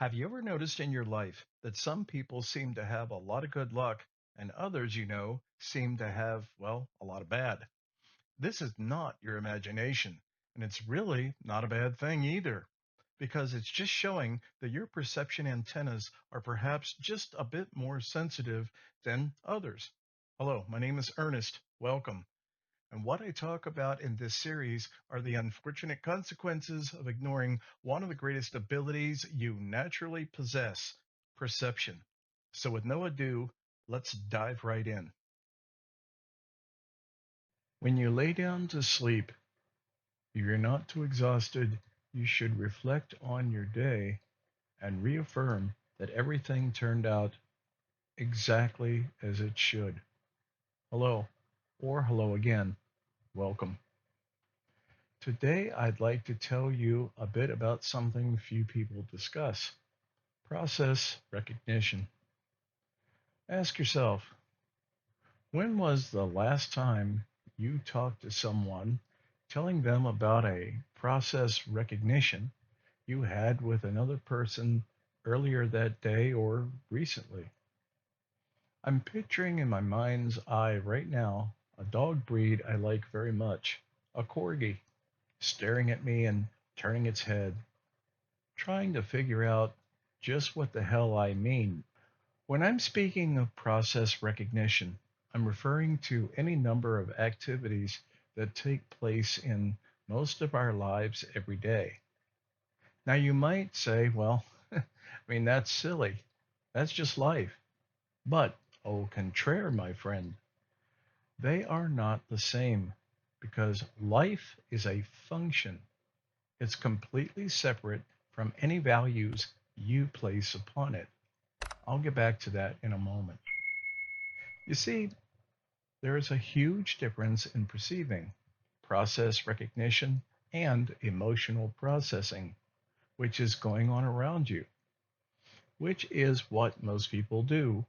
Have you ever noticed in your life that some people seem to have a lot of good luck and others, seem to have, well, a lot of bad? This is not your imagination, and it's really not a bad thing either, because it's just showing that your perception antennas are perhaps just a bit more sensitive than others. Hello, my name is Ernest. Welcome. And what I talk about in this series are the unfortunate consequences of ignoring one of the greatest abilities you naturally possess, perception. So, with no ado, let's dive right in. When you lay down to sleep, if you're not too exhausted, you should reflect on your day and reaffirm that everything turned out exactly as it should. Hello, or hello again. Welcome. Today, I'd like to tell you a bit about something few people discuss: process recognition. Ask yourself, when was the last time you talked to someone telling them about a process recognition you had with another person earlier that day or recently? I'm picturing in my mind's eye right now a dog breed I like very much, a corgi, staring at me and turning its head, trying to figure out just what the hell I mean. When I'm speaking of process recognition, I'm referring to any number of activities that take place in most of our lives every day. Now, you might say, well, that's silly. That's just life. But, au contraire, my friend, they are not the same because life is a function. It's completely separate from any values you place upon it. I'll get back to that in a moment. You see, there is a huge difference in perceiving, process recognition, and emotional processing, which is going on around you, which is what most people do,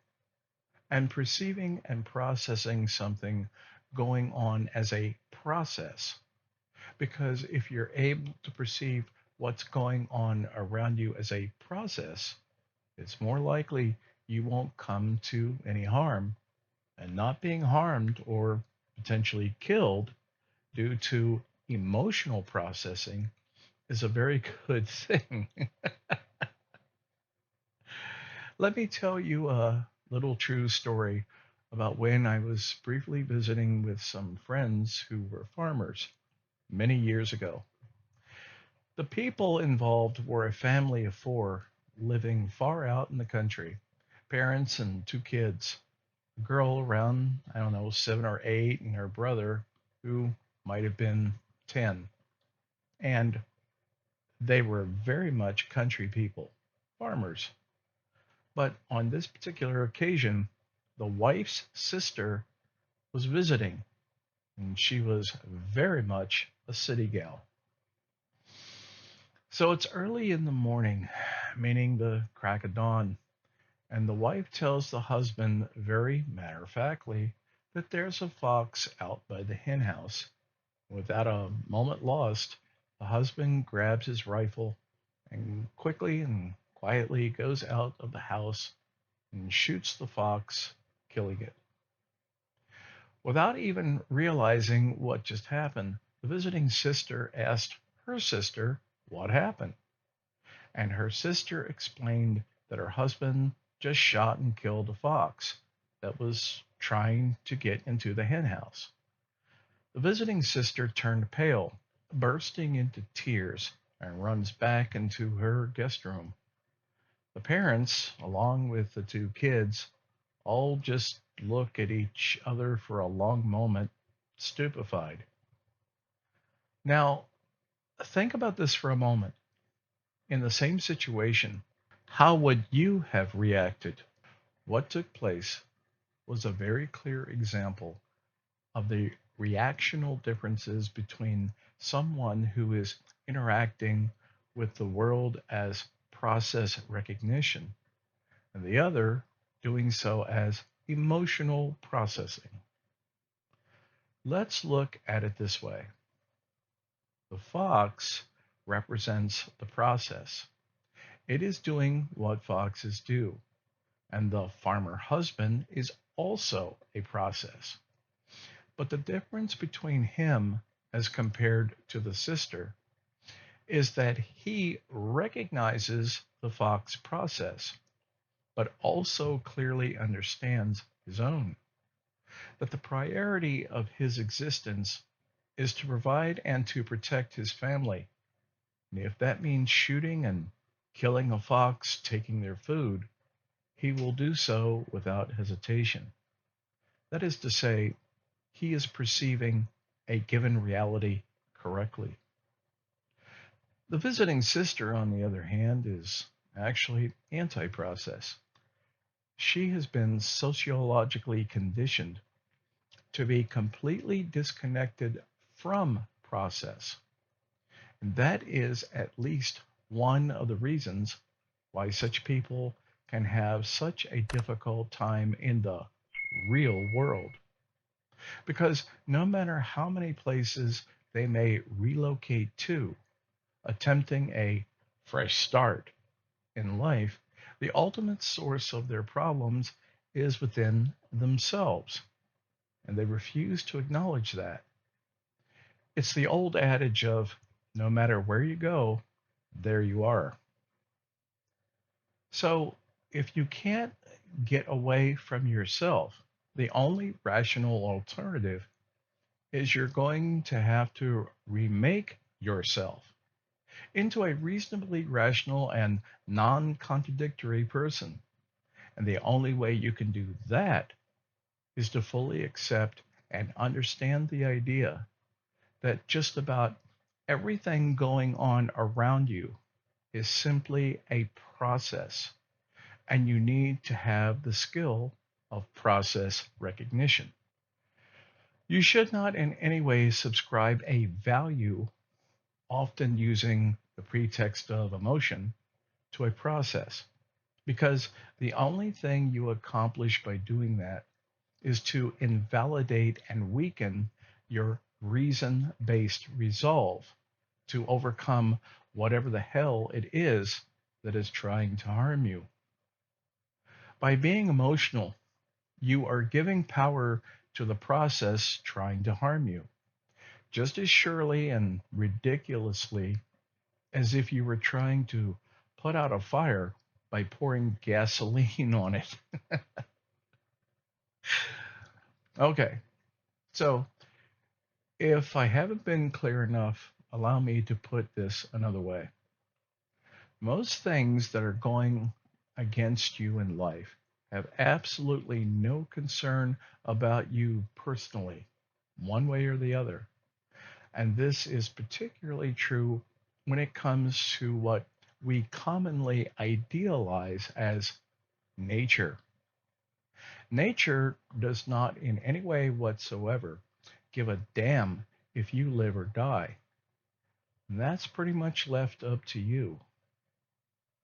and perceiving and processing something going on as a process. Because if you're able to perceive what's going on around you as a process, it's more likely you won't come to any harm. And not being harmed or potentially killed due to emotional processing is a very good thing. Let me tell you a little true story about when I was briefly visiting with some friends who were farmers many years ago. The people involved were a family of four living far out in the country, parents and two kids. A girl around, I don't know, 7 or 8, and her brother, who might have been 10. And they were very much country people, farmers. But on this particular occasion, the wife's sister was visiting, and she was very much a city gal. So it's early in the morning, meaning the crack of dawn, and the wife tells the husband very matter of factly that there's a fox out by the hen house. Without a moment lost, the husband grabs his rifle and quickly and quietly goes out of the house and shoots the fox, killing it. Without even realizing what just happened, the visiting sister asked her sister what happened. And her sister explained that her husband just shot and killed a fox that was trying to get into the hen house. The visiting sister turned pale, bursting into tears, and runs back into her guest room. The parents, along with the two kids, all just look at each other for a long moment, stupefied. Now, think about this for a moment. In the same situation, how would you have reacted? What took place was a very clear example of the reactional differences between someone who is interacting with the world as process recognition and the other doing so as emotional processing. Let's look at it this way: the fox represents the process. It is doing what foxes do, and the farmer husband is also a process. But the difference between him as compared to the sister is that he recognizes the fox process, but also clearly understands his own. That the priority of his existence is to provide and to protect his family. And if that means shooting and killing a fox, taking their food, he will do so without hesitation. That is to say, he is perceiving a given reality correctly. The visiting sister, on the other hand, is actually anti process. She has been sociologically conditioned to be completely disconnected from process. And that is at least one of the reasons why such people can have such a difficult time in the real world. Because no matter how many places they may relocate to, attempting a fresh start in life, the ultimate source of their problems is within themselves, and they refuse to acknowledge that. It's the old adage of no matter where you go, there you are. So if you can't get away from yourself, the only rational alternative is you're going to have to remake yourself into a reasonably rational and non contradictory person. And the only way you can do that is to fully accept and understand the idea that just about everything going on around you is simply a process, and you need to have the skill of process recognition. You should not in any way subscribe a value, often using the pretext of emotion, to a process, because the only thing you accomplish by doing that is to invalidate and weaken your reason based resolve to overcome whatever the hell it is that is trying to harm you. By being emotional, you are giving power to the process trying to harm you, just as surely and ridiculously as if you were trying to put out a fire by pouring gasoline on it. Okay, so if I haven't been clear enough, allow me to put this another way. Most things that are going against you in life have absolutely no concern about you personally, one way or the other. And this is particularly true when it comes to what we commonly idealize as nature. Nature does not in any way whatsoever give a damn if you live or die. And that's pretty much left up to you.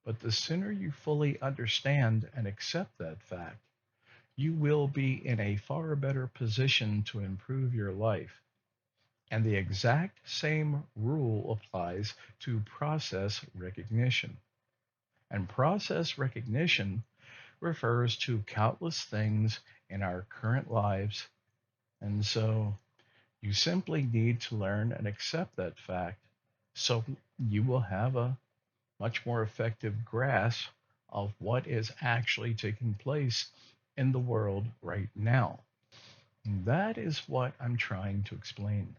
But the sooner you fully understand and accept that fact, you will be in a far better position to improve your life. And the exact same rule applies to process recognition. And process recognition refers to countless things in our current lives. And so you simply need to learn and accept that fact so you will have a much more effective grasp of what is actually taking place in the world right now. And that is what I'm trying to explain.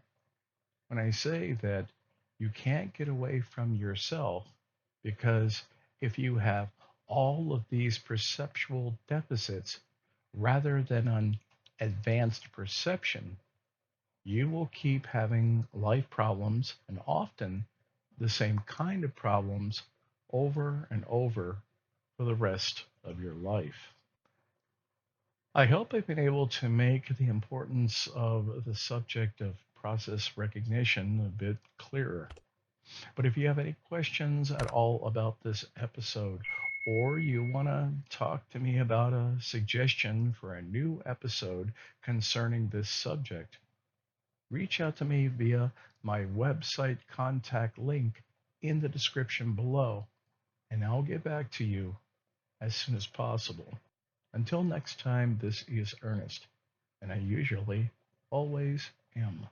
When I say that you can't get away from yourself, because if you have all of these perceptual deficits rather than an advanced perception, you will keep having life problems, and often the same kind of problems, over and over for the rest of your life. I hope I've been able to make the importance of the subject of process recognition a bit clearer. But if you have any questions at all about this episode, or you want to talk to me about a suggestion for a new episode concerning this subject, reach out to me via my website contact link in the description below. and I'll get back to you as soon as possible. Until next time, this is Ernest, and I usually always am.